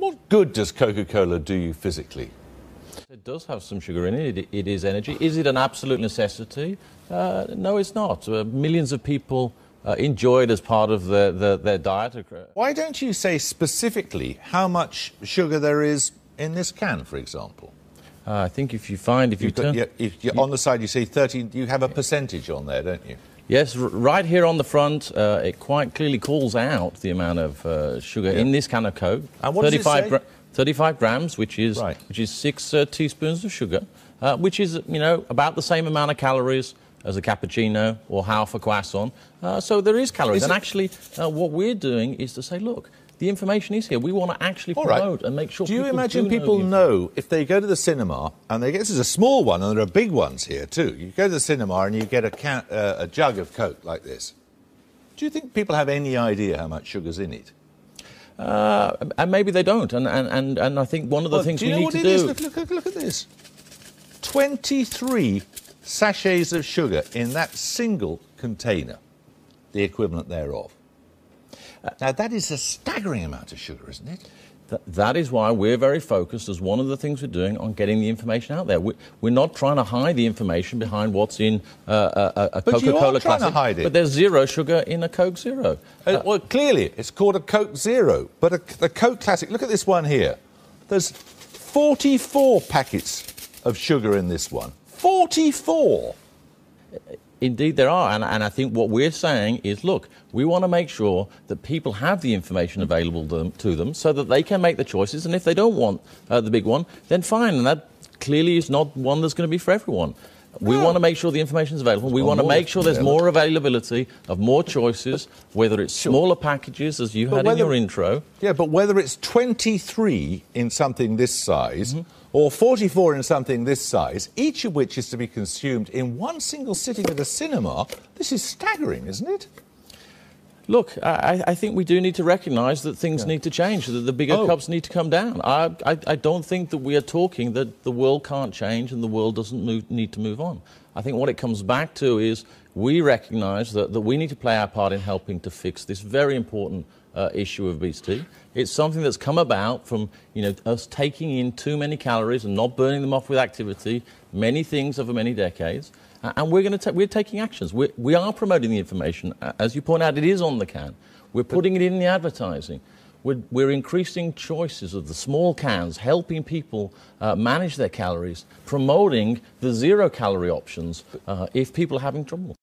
What good does Coca-Cola do you physically? It does have some sugar in it. It is energy. Is it an absolute necessity? No, it's not. Millions of people enjoy it as part of their diet. Why don't you say specifically how much sugar there is in this can, for example? I think if you turn... on the side you say 30, you have a percentage on there, don't you? Yes, right here on the front, it quite clearly calls out the amount of sugar in this can of Coke. And what does it say? 35 grams, which is 6 teaspoons of sugar, which is, about the same amount of calories as a cappuccino or half a croissant. So there is calories. And actually, what we're doing is to say, look, the information is here. We want to actually promote and make sure people do you imagine people know if they go to the cinema, and this is a small one, and there are big ones here too. You go to the cinema and you get a jug of Coke like this. Do you think people have any idea how much sugar's in it? And maybe they don't. And I think one of the things we need to do... Look at this. 23 sachets of sugar in that single container, the equivalent thereof. Now, that is a staggering amount of sugar, isn't it? That is why we're very focused, as one of the things we're doing, on getting the information out there. We're not trying to hide the information behind what's in a Coca-Cola Classic. But you are trying to hide it. But there's zero sugar in a Coke Zero. Well, clearly, it's called a Coke Zero. But a Coke Classic, look at this one here. There's 44 packets of sugar in this one. 44! Indeed, there are. And I think what we're saying is, look, we want to make sure that people have the information available to them so that they can make the choices. And if they don't want the big one, then fine. And that clearly is not one that's going to be for everyone. We want to make sure the information is available. We want to make sure there's more availability of more choices, whether it's smaller packages, as you had in your intro. Yeah, but whether it's 23 in something this size or 44 in something this size, each of which is to be consumed in one single sitting at a cinema, this is staggering, isn't it? Look, I think we do need to recognise that things need to change, that the bigger cups need to come down. I don't think that we are talking that the world can't change and the world doesn't need to move on. I think what it comes back to is we recognise that we need to play our part in helping to fix this very important issue of obesity. It's something that's come about from us taking in too many calories and not burning them off with activity, many things over many decades. And we're taking actions. We are promoting the information. As you point out, it is on the can. We're putting it in the advertising. We're increasing choices of the small cans, helping people manage their calories, promoting the zero-calorie options if people are having trouble.